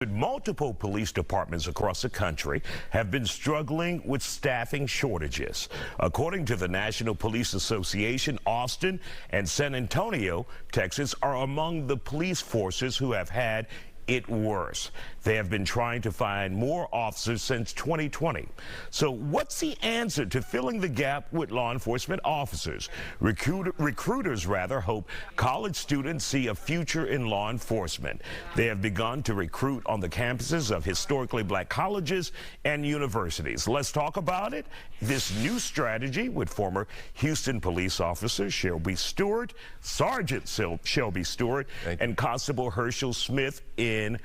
Multiple police departments across the country have been struggling with staffing shortages. According to the National Police Association, Austin and San Antonio, Texas, are among the police forces who have had it worse. They have been trying to find more officers since 2020. So what's the answer to filling the gap with law enforcement officers? Recruiters hope college students see a future in law enforcement. They have begun to recruit on the campuses of historically black colleges and universities. Let's talk about it. This new strategy with former Houston police officer Shelby Stewart, Sergeant Shelby Stewart, and Constable Herschel Smith in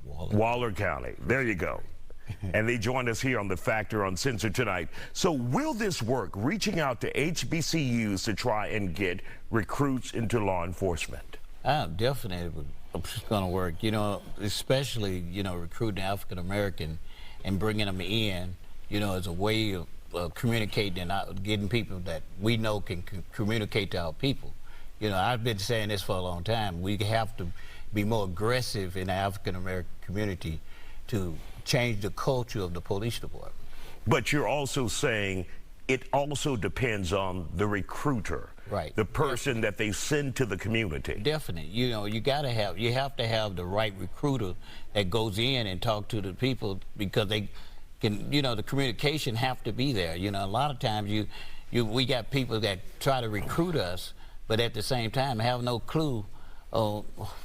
Waller County. There you go. And they joined us here on the Factor Uncensored tonight. So will this work, reaching out to HBCUs to try and get recruits into law enforcement? Definitely it's going to work, especially, recruiting African American and bringing them in, as a way of communicating and getting people that we know can communicate to our people. I've been saying this for a long time. We have to be more aggressive in the African American community to change the culture of the police department. But you're also saying it also depends on the recruiter, right? The person that they send to the community. Definitely. You have to have the right recruiter that goes in and talk to the people, because they can, the communication have to be there. A lot of times we got people that try to recruit us, but at the same time have no clue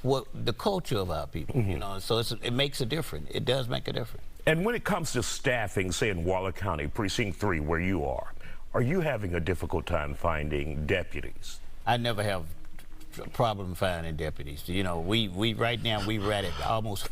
what the culture of our people, so it makes a difference. It does make a difference. And when it comes to staffing, say in Waller County, Precinct 3, where you are you having a difficult time finding deputies? I never have a problem finding deputies. We right now we're at almost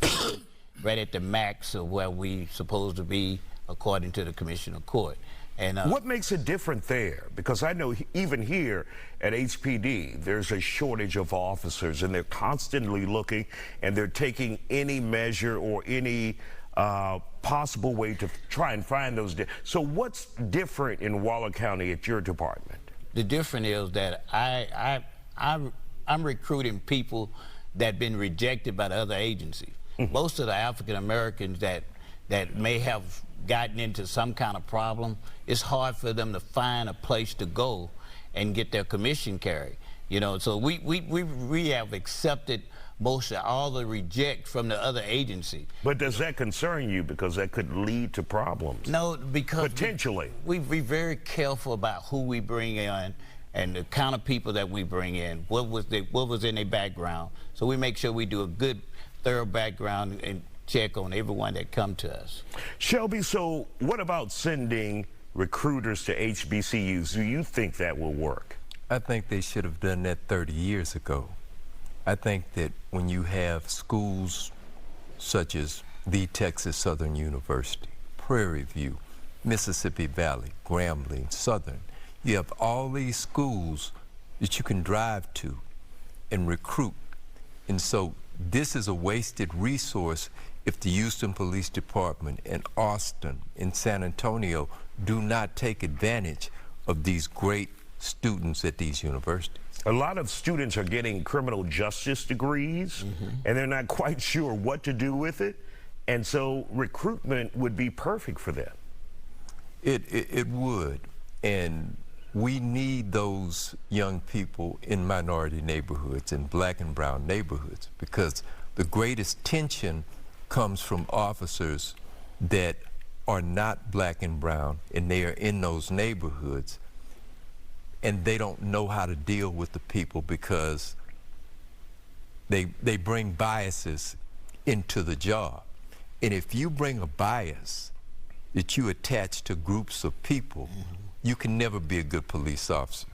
right at the max of where we supposed to be according to the Commissioner of Court. And what makes it different there? Because I know even here at HPD, there's a shortage of officers, and they're constantly looking, and they're taking any measure or any possible way to try and find those. So what's different in Waller County at your department? The difference is that I'm recruiting people that been rejected by the other agencies. Most of the African Americans that may have gotten into some kind of problem, it's hard for them to find a place to go and get their commission carried. So we have accepted most of all the reject from the other agency. But does that concern you, because that could lead to problems? No, because potentially we very careful about who we bring in and the kind of people that we bring in, what was in their background. So we make sure we do a good, thorough background and check on everyone that come to us. Shelby, so what about sending recruiters to HBCUs? Do you think that will work? I think they should have done that 30 years ago. I think that when you have schools such as the Texas Southern University, Prairie View, Mississippi Valley, Grambling, Southern, you have all these schools that you can drive to and recruit. And so this is a wasted resource if the Houston Police Department and Austin and San Antonio do not take advantage of these great students at these universities. A lot of students are getting criminal justice degrees, and they're not quite sure what to do with it, and so recruitment would be perfect for them. It would, and we need those young people in minority neighborhoods and black and brown neighborhoods, because the greatest tension comes from officers that are not black and brown, and they are in those neighborhoods, and they don't know how to deal with the people because they bring biases into the job. And if you bring a bias that you attach to groups of people, you can never be a good police officer,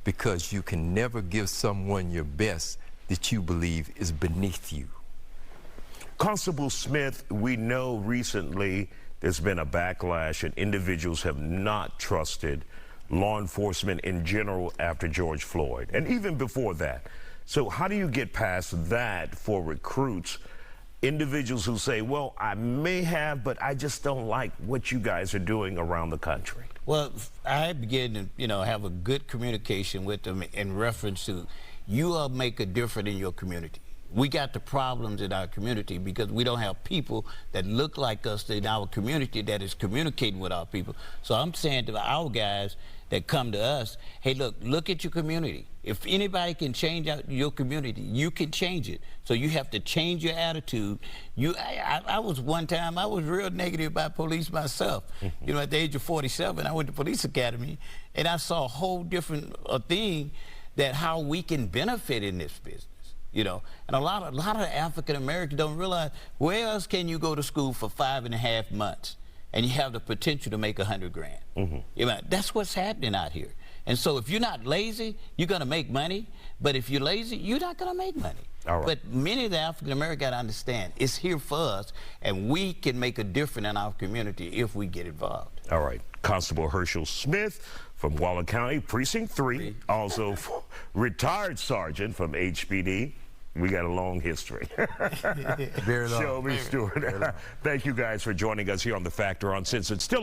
because you can never give someone your best that you believe is beneath you. Constable Smith, we know recently there's been a backlash and individuals have not trusted law enforcement in general after George Floyd, and even before that. So how do you get past that for recruits, individuals who say, well, I may have, but I just don't like what you guys are doing around the country? Well, I begin to, have a good communication with them in reference to, you all make a difference in your community. We got the problems in our community because we don't have people that look like us in our community that is communicating with our people. So I'm saying to our guys that come to us, hey, look at your community. If anybody can change out your community, you can change it. So you have to change your attitude. I was one time, I was real negative about police myself. You know, at the age of 47, I went to police academy, and I saw a whole different thing that how we can benefit in this business. You know, and a lot of African Americans don't realize where else can you go to school for 5.5 months and you have the potential to make $100 grand. You know, that's what's happening out here. And so if you're not lazy, you're going to make money. But if you're lazy, you're not going to make money. All right. But many of the African Americans got to understand it's here for us, and we can make a difference in our community if we get involved. All right. Constable Herschel Smith from Waller County, Precinct 3, also retired sergeant from HPD. We got a long history. Very long. Shelby Stewart. Thank you guys for joining us here on The Factor Uncensored. Still